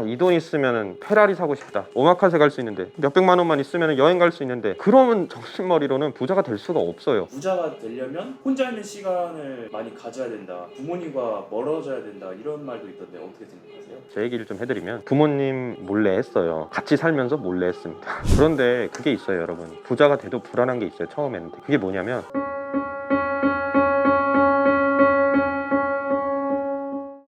이 돈 있으면 페라리 사고 싶다, 오마카세 갈 수 있는데, 몇백만 원만 있으면 여행 갈 수 있는데, 그러면 정신머리로는 부자가 될 수가 없어요. 부자가 되려면 혼자 있는 시간을 많이 가져야 된다, 부모님과 멀어져야 된다, 이런 말도 있던데 어떻게 생각하세요? 제 얘기를 좀 해드리면, 부모님 몰래 했어요. 같이 살면서 몰래 했습니다. 그런데 그게 있어요, 여러분. 부자가 돼도 불안한 게 있어요, 처음에는. 그게 뭐냐면,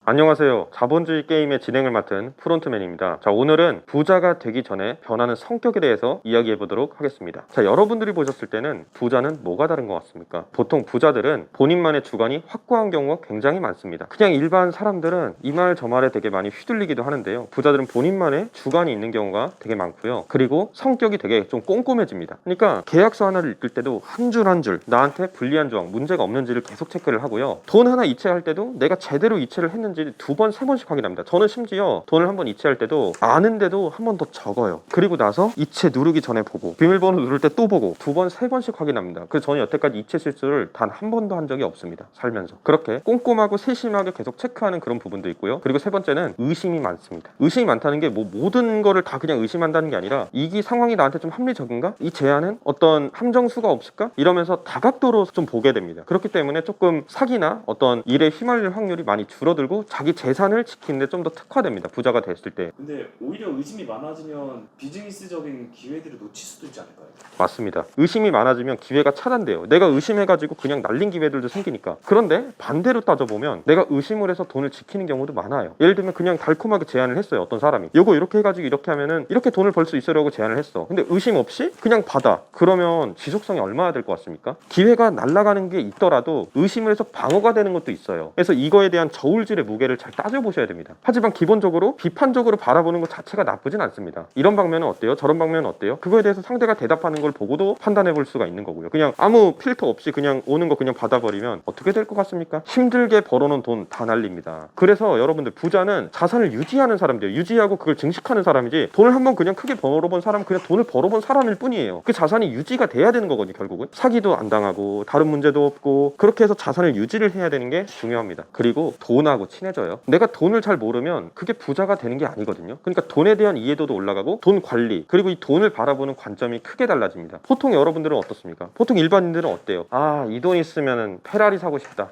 안녕하세요. 자본주의 게임의 진행을 맡은 프론트맨입니다. 자, 오늘은 부자가 되기 전에 변하는 성격에 대해서 이야기해 보도록 하겠습니다. 자, 여러분들이 보셨을 때는 부자는 뭐가 다른 것 같습니까? 보통 부자들은 본인만의 주관이 확고한 경우가 굉장히 많습니다. 그냥 일반 사람들은 이 말 저 말에 되게 많이 휘둘리기도 하는데요. 부자들은 본인만의 주관이 있는 경우가 되게 많고요. 그리고 성격이 되게 좀 꼼꼼해집니다. 그러니까 계약서 하나를 읽을 때도 한 줄 한 줄 나한테 불리한 조항, 문제가 없는지를 계속 체크를 하고요. 돈 하나 이체할 때도 내가 제대로 이체를 했는지 두 번, 세 번씩 확인합니다. 저는 심지어 돈을 한 번 이체할 때도 아는데도 한 번 더 적어요. 그리고 나서 이체 누르기 전에 보고, 비밀번호 누를 때 또 보고, 두 번, 세 번씩 확인합니다. 그래서 저는 여태까지 이체 실수를 단 한 번도 한 적이 없습니다, 살면서. 그렇게 꼼꼼하고 세심하게 계속 체크하는 그런 부분도 있고요. 그리고 세 번째는 의심이 많습니다. 의심이 많다는 게 뭐 모든 거를 다 그냥 의심한다는 게 아니라, 이 상황이 나한테 좀 합리적인가? 이 제안은 어떤 함정수가 없을까? 이러면서 다각도로 좀 보게 됩니다. 그렇기 때문에 조금 사기나 어떤 일에 휘말릴 확률이 많이 줄어들고, 자기 재산을 지키는데 좀 더 특화됩니다, 부자가 됐을 때. 근데 오히려 의심이 많아지면 비즈니스적인 기회들을 놓칠 수도 있지 않을까요? 맞습니다. 의심이 많아지면 기회가 차단돼요. 내가 의심해가지고 그냥 날린 기회들도 생기니까. 그런데 반대로 따져보면, 내가 의심을 해서 돈을 지키는 경우도 많아요. 예를 들면 그냥 달콤하게 제안을 했어요, 어떤 사람이. 요거 이렇게 해가지고 이렇게 하면은 이렇게 돈을 벌 수 있으려고 제안을 했어. 근데 의심 없이 그냥 받아. 그러면 지속성이 얼마나 될 것 같습니까? 기회가 날아가는 게 있더라도 의심을 해서 방어가 되는 것도 있어요. 그래서 이거에 대한 저울질의 무게를 잘 따져보셔야 됩니다. 하지만 기본적으로 비판적으로 바라보는 것 자체가 나쁘진 않습니다. 이런 방면은 어때요? 저런 방면은 어때요? 그거에 대해서 상대가 대답하는 걸 보고도 판단해 볼 수가 있는 거고요. 그냥 아무 필터 없이 그냥 오는 거 그냥 받아버리면 어떻게 될 것 같습니까? 힘들게 벌어놓은 돈 다 날립니다. 그래서 여러분들, 부자는 자산을 유지하는 사람들이에요. 유지하고 그걸 증식하는 사람이지, 돈을 한번 그냥 크게 벌어본 사람은 그냥 돈을 벌어본 사람일 뿐이에요. 그 자산이 유지가 돼야 되는 거거든요, 결국은. 사기도 안 당하고 다른 문제도 없고, 그렇게 해서 자산을 유지를 해야 되는 게 중요합니다. 그리고 돈하고 친해져요. 내가 돈을 잘 모르면 그게 부자가 되는 게 아니거든요. 그러니까 돈에 대한 이해도도 올라가고, 돈 관리, 그리고 이 돈을 바라보는 관점이 크게 달라집니다. 보통 여러분들은 어떻습니까? 보통 일반인들은 어때요? 이 돈 있으면은 페라리 사고 싶다.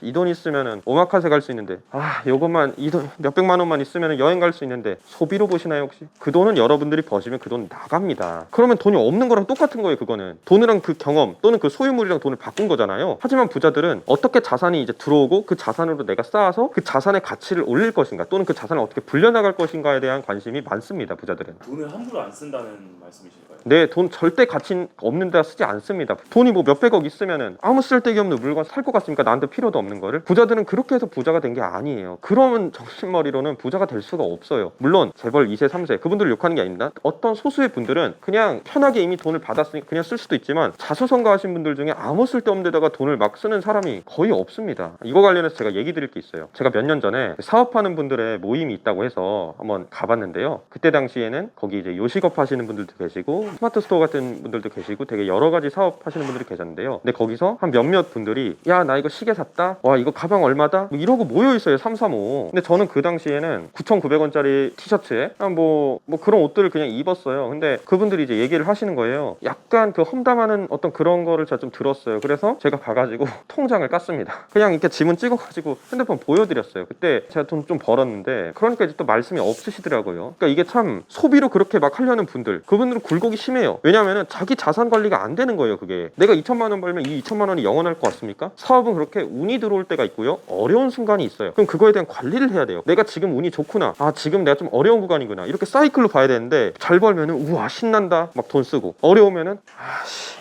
이 돈 있으면은 오마카세 갈 수 있는데, 요것만, 이 돈 몇백만 원만 있으면은 여행 갈 수 있는데, 소비로 보시나요, 혹시? 그 돈은 여러분들이 버시면 그 돈 나갑니다. 그러면 돈이 없는 거랑 똑같은 거예요, 그거는. 돈이랑 그 경험 또는 그 소유물이랑 돈을 바꾼 거잖아요. 하지만 부자들은 어떻게 자산이 이제 들어오고, 그 자산으로 내가 쌓아서 그 자산의 가치를 올릴 것인가, 또는 그 자산을 어떻게 불려나갈 것인가에 대한 관심이 많습니다, 부자들은. 돈을 함부로 안 쓴다는 말씀이실까요? 네, 돈 절대 가치 없는 데다 쓰지 않습니다. 돈이 뭐 몇백억 있으면은 아무 쓸데기 없는 물건 살 것 같습니까? 나한테 필요도 없는 거를. 부자들은 그렇게 해서 부자가 된 게 아니에요. 그러면 정신머리로는 부자가 될 수가 없어요. 물론 재벌 2세 3세 그분들을 욕하는 게 아닙니다. 어떤 소수의 분들은 그냥 편하게 이미 돈을 받았으니까 그냥 쓸 수도 있지만, 자수성가하신 분들 중에 아무 쓸데없는 데다가 돈을 막 쓰는 사람이 거의 없습니다. 이거 관련해서 제가 얘기 드릴 게 있어요. 제가 몇 년 전에 사업하는 분들의 모임이 있다고 해서 한번 가봤는데요. 그때 당시에는 거기 이제 요식업 하시는 분들도 계시고, 스마트 스토어 같은 분들도 계시고, 되게 여러 가지 사업 하시는 분들이 계셨는데요. 근데 거기서 한 몇몇 분들이, 야, 나 이거 시계 샀다, 와, 이거 가방 얼마다, 뭐 이러고 모여 있어요, 3, 4, 5. 근데 저는 그 당시에는 9,900원짜리 티셔츠에 뭐 그런 옷들을 그냥 입었어요. 근데 그분들이 이제 얘기를 하시는 거예요. 약간 그 험담하는 어떤 그런 거를 제가 좀 들었어요. 그래서 제가 가가지고 통장을 깠습니다. 그냥 이렇게 지문 찍어가지고 핸드폰 보여드렸어요. 그때 제가 돈 좀 벌었는데, 그러니까 이제 또 말씀이 없으시더라고요. 그러니까 이게 참, 소비로 그렇게 막 하려는 분들, 그분들은 굴곡이 심해요. 왜냐하면 자기 자산 관리가 안 되는 거예요. 그게 내가 2천만 원 벌면 이 2천만 원이 영원할 것 같습니까? 사업은 그렇게 운이 들어올 때가 있고요, 어려운 순간이 있어요. 그럼 그거에 대한 관리를 해야 돼요. 내가 지금 운이 좋구나, 지금 내가 좀 어려운 구간이구나, 이렇게 사이클로 봐야 되는데, 잘 벌면은 우와 신난다 막 돈 쓰고, 어려우면은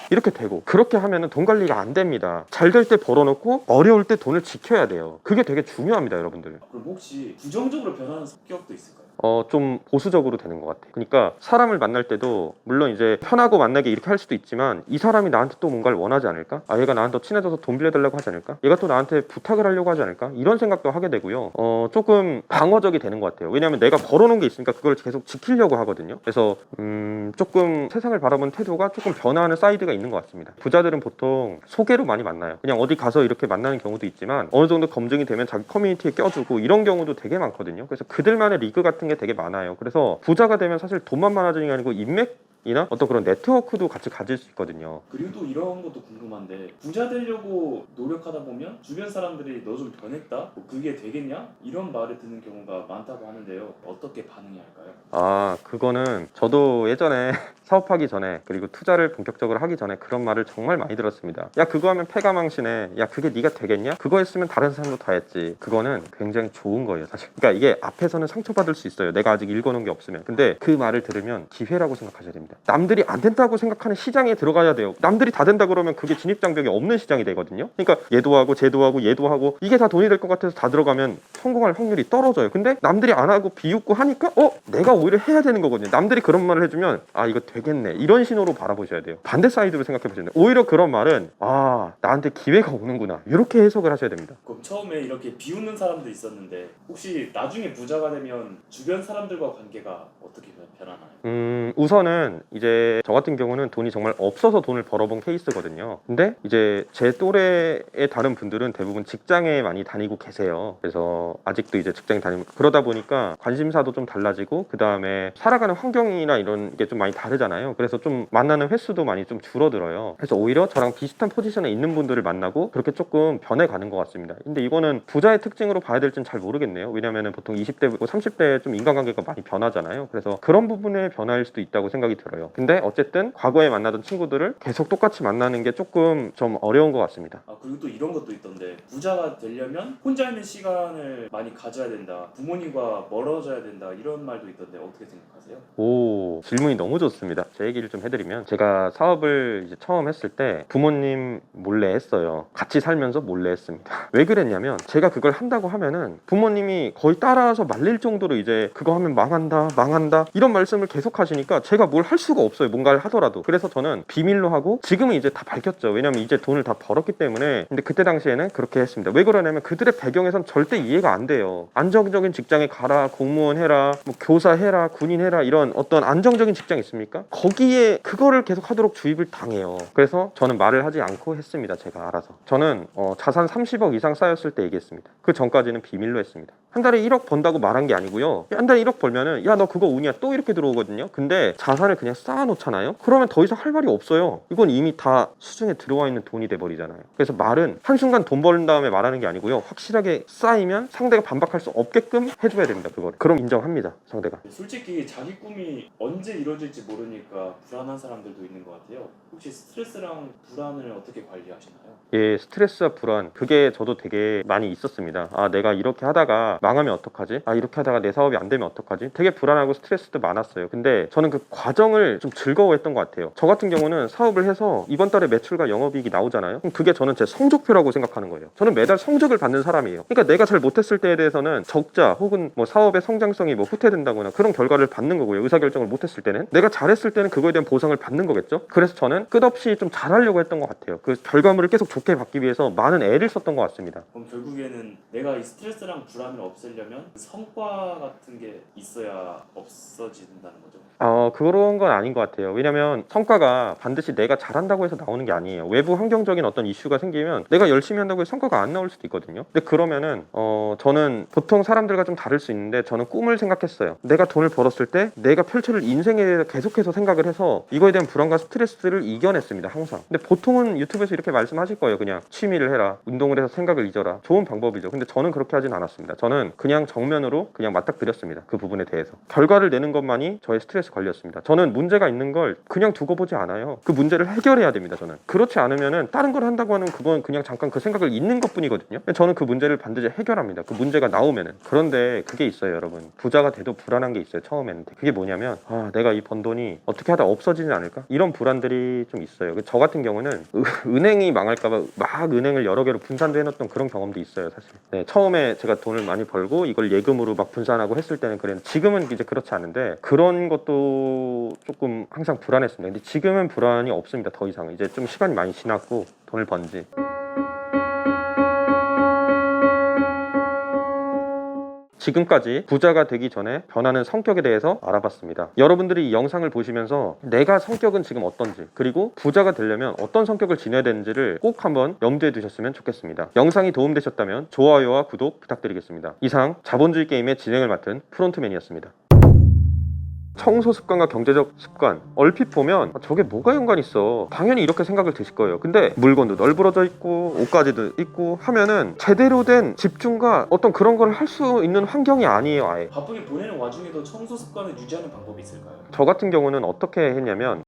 이렇게 되고, 그렇게 하면은 돈 관리가 안 됩니다. 잘 될 때 벌어놓고 어려울 때 돈을 지켜야 돼요. 그게 되게 중요합니다, 여러분들. 그럼 혹시 부정적으로 변하는 성격도 있을까요? 좀 보수적으로 되는 것 같아요. 그러니까 사람을 만날 때도 물론 이제 편하고 만나게 이렇게 할 수도 있지만, 이 사람이 나한테 또 뭔가를 원하지 않을까? 얘가 나한테 더 친해져서 돈 빌려달라고 하지 않을까? 얘가 또 나한테 부탁을 하려고 하지 않을까? 이런 생각도 하게 되고요. 조금 방어적이 되는 것 같아요. 왜냐하면 내가 벌어놓은 게 있으니까 그걸 계속 지키려고 하거든요. 그래서 조금 세상을 바라보는 태도가 조금 변화하는 사이드가 있는 것 같습니다. 부자들은 보통 소개로 많이 만나요. 그냥 어디 가서 이렇게 만나는 경우도 있지만, 어느 정도 검증이 되면 자기 커뮤니티에 껴주고, 이런 경우도 되게 많거든요. 그래서 그들만의 리그 같은 같은 게 되게 많아요. 그래서 부자가 되면 사실 돈만 많아지는 게 아니고 인맥이나 어떤 그런 네트워크도 같이 가질 수 있거든요. 그리고 또 이런 것도 궁금한데 부자 되려고 노력하다 보면 주변 사람들이 너 좀 변했다? 뭐 그게 되겠냐? 이런 말을 듣는 경우가 많다고 하는데요. 어떻게 반응해야 할까요? 아, 그거는 저도 예전에 사업하기 전에 그리고 투자를 본격적으로 하기 전에 그런 말을 정말 많이 들었습니다. 야, 그거 하면 패가망신해. 야, 그게 네가 되겠냐? 그거 했으면 다른 사람도 다 했지. 그거는 굉장히 좋은 거예요, 사실. 그러니까 이게 앞에서는 상처받을 수 있어요. 내가 아직 읽어놓은 게 없으면. 근데 그 말을 들으면 기회라고 생각하셔야 됩니다. 남들이 안 된다고 생각하는 시장에 들어가야 돼요. 남들이 다 된다 그러면 그게 진입장벽이 없는 시장이 되거든요. 그러니까 얘도 하고 쟤도 하고 얘도 하고 이게 다 돈이 될 것 같아서 다 들어가면 성공할 확률이 떨어져요. 근데 남들이 안 하고 비웃고 하니까 내가 오히려 해야 되는 거거든요. 남들이 그런 말을 해주면 아, 이거 되겠네, 이런 신호로 바라보셔야 돼요. 반대 사이드로 생각해 보셔야 돼요. 오히려 그런 말은 아, 나한테 기회가 오는구나, 이렇게 해석을 하셔야 됩니다. 그럼 처음에 이렇게 비웃는 사람도 있었는데 혹시 나중에 부자가 되면 주변 사람들과 관계가 어떻게 변하나요? 우선은 이제 저 같은 경우는 돈이 정말 없어서 돈을 벌어본 케이스거든요. 근데 이제 제 또래의 다른 분들은 대부분 직장에 많이 다니고 계세요. 그래서 아직도 이제 직장에 다니고 그러다 보니까 관심사도 좀 달라지고 그 다음에 살아가는 환경이나 이런 게 좀 많이 다르잖아요. 그래서 좀 만나는 횟수도 많이 좀 줄어들어요. 그래서 오히려 저랑 비슷한 포지션에 있는 분들을 만나고 그렇게 조금 변해가는 것 같습니다. 근데 이거는 부자의 특징으로 봐야 될지는 잘 모르겠네요. 왜냐면은 보통 20대, 30대에 좀 인간관계가 많이 변하잖아요. 그래서 그런 부분의 변화일 수도 있다고 생각이 들어요. 근데 어쨌든 과거에 만나던 친구들을 계속 똑같이 만나는 게 조금 좀 어려운 것 같습니다. 그리고 또 이런 것도 있던데 부자가 되려면 혼자 있는 시간을 많이 가져야 된다, 부모님과 멀어져야 된다, 이런 말도 있던데 어떻게 생각하세요? 오, 질문이 너무 좋습니다. 제 얘기를 좀 해드리면 제가 사업을 이제 처음 했을 때 부모님 몰래 했어요. 같이 살면서 몰래 했습니다. 왜 그랬냐면 제가 그걸 한다고 하면은 부모님이 거의 따라와서 말릴 정도로 이제 그거 하면 망한다 이런 말씀을 계속 하시니까 제가 뭘 할 수가 없어요. 뭔가를 하더라도. 그래서 저는 비밀로 하고 지금은 이제 다 밝혔죠. 왜냐면 이제 돈을 다 벌었기 때문에. 근데 그때 당시에는 그렇게 했습니다. 왜 그러냐면 그들의 배경에선 절대 이해가 안 돼요. 안정적인 직장에 가라, 공무원 해라, 뭐 교사 해라, 군인 해라, 이런 어떤 안정적인 직장 있습니까? 거기에 그거를 계속 하도록 주입을 당해요. 그래서 저는 말을 하지 않고 했습니다. 제가 알아서. 저는 자산 30억 이상 쌓였을 때 얘기했습니다. 그 전까지는 비밀로 했습니다. 한 달에 1억 번다고 말한 게 아니고요. 한 달에 1억 벌면은 야, 너 그거 운이야, 또 이렇게 들어오거든요. 근데 자산을 그냥 쌓아놓잖아요. 그러면 더 이상 할 말이 없어요. 이건 이미 다 수중에 들어와 있는 돈이 돼버리잖아요. 그래서 말은 한순간 돈 버는 다음에 말하는 게 아니고요. 확실하게 쌓이면 상대가 반박할 수 없게끔 해줘야 됩니다. 그거를. 그럼 인정합니다, 상대가. 솔직히 자기 꿈이 언제 이루어질지 모르니까 불안한 사람들도 있는 것 같아요. 혹시 스트레스랑 불안을 어떻게 관리하시나요? 예, 스트레스와 불안, 그게 저도 되게 많이 있었습니다. 아, 내가 이렇게 하다가 망하면 어떡하지? 아, 이렇게 하다가 내 사업이 안 되면 어떡하지? 되게 불안하고 스트레스도 많았어요. 근데 저는 그 과정을 좀 즐거워했던 것 같아요. 저 같은 경우는 사업을 해서 이번 달에 매출과 영업이익이 나오잖아요. 그럼 그게 저는 제 성적표라고 생각하는 거예요. 저는 매달 성적을 받는 사람이에요. 그러니까 내가 잘 못했을 때에 대해서는 적자 혹은 뭐 사업의 성장성이 뭐 후퇴된다거나 그런 결과를 받는 거고요. 의사결정을 못했을 때는. 내가 잘했을 때는 그거에 대한 보상을 받는 거겠죠. 그래서 저는 끝없이 좀 잘하려고 했던 것 같아요. 그 결과물을 계속 좋게 받기 위해서 많은 애를 썼던 것 같습니다. 그럼 결국에는 내가 이 스트레스랑 불안을 없애려면 성과 같은 게 있어야 없어진다는 거죠? 그런 건 아닌 것 같아요. 왜냐면 성과가 반드시 내가 잘한다고 해서 나오는 게 아니에요. 외부 환경적인 어떤 이슈가 생기면 내가 열심히 한다고 해서 성과가 안 나올 수도 있거든요. 근데 그러면은 저는 보통 사람들과 좀 다를 수 있는데 저는 꿈을 생각했어요. 내가 돈을 벌었을 때 내가 펼쳐질 인생에 대해서 계속해서 생각을 해서 이거에 대한 불안과 스트레스를 이겨냈습니다. 항상. 근데 보통은 유튜브에서 이렇게 말씀하실 거예요. 그냥 취미를 해라, 운동을 해서 생각을 잊어라. 좋은 방법이죠. 근데 저는 그렇게 하진 않았습니다. 저는 그냥 정면으로 그냥 맞닥뜨렸습니다. 그 부분에 대해서. 결과를 내는 것만이 저의 스트레스 관리였습니다. 저는 문제가 있는 걸 그냥 두고 보지 않아요. 그 문제를 해결해야 됩니다. 저는. 그렇지 않으면은 다른 걸 한다고 하는 그건 그냥 잠깐 그 생각을 잊는 것뿐이거든요. 저는 그 문제를 반드시 해결합니다. 그 문제가 나오면은. 그런데 그게 있어요, 여러분. 부자가 돼도 불안한 게 있어요. 처음에는. 그게 뭐냐면 내가 이 번 돈이 어떻게 하다 없어지지 않을까? 이런 불안들이 좀 있어요. 저 같은 경우는 은행이 망할까봐 막 은행을 여러 개로 분산도 해놨던 그런 경험도 있어요, 사실. 네, 처음에 제가 돈을 많이 벌고 이걸 예금으로 막 분산하고 했을 때는 그랬는데 지금은 이제 그렇지 않은데 그런 것도 조금 항상 불안했습니다. 근데 지금은 불안이 없습니다. 더 이상. 이제 좀 시간이 많이 지났고 돈을 번지. 지금까지 부자가 되기 전에 변하는 성격에 대해서 알아봤습니다. 여러분들이 이 영상을 보시면서 내가 성격은 지금 어떤지, 그리고 부자가 되려면 어떤 성격을 지녀야 되는지를 꼭 한번 염두에 두셨으면 좋겠습니다. 영상이 도움되셨다면 좋아요와 구독 부탁드리겠습니다. 이상 자본주의 게임의 진행을 맡은 프론트맨이었습니다. 청소 습관과 경제적 습관, 얼핏 보면 저게 뭐가 연관 있어, 당연히 이렇게 생각을 드실 거예요. 근데 물건도 널브러져 있고 옷가지도 있고 하면은 제대로 된 집중과 어떤 그런 걸 할 수 있는 환경이 아니에요. 아예 바쁘게 보내는 와중에도 청소 습관을 유지하는 방법이 있을까요? 저 같은 경우는 어떻게 했냐면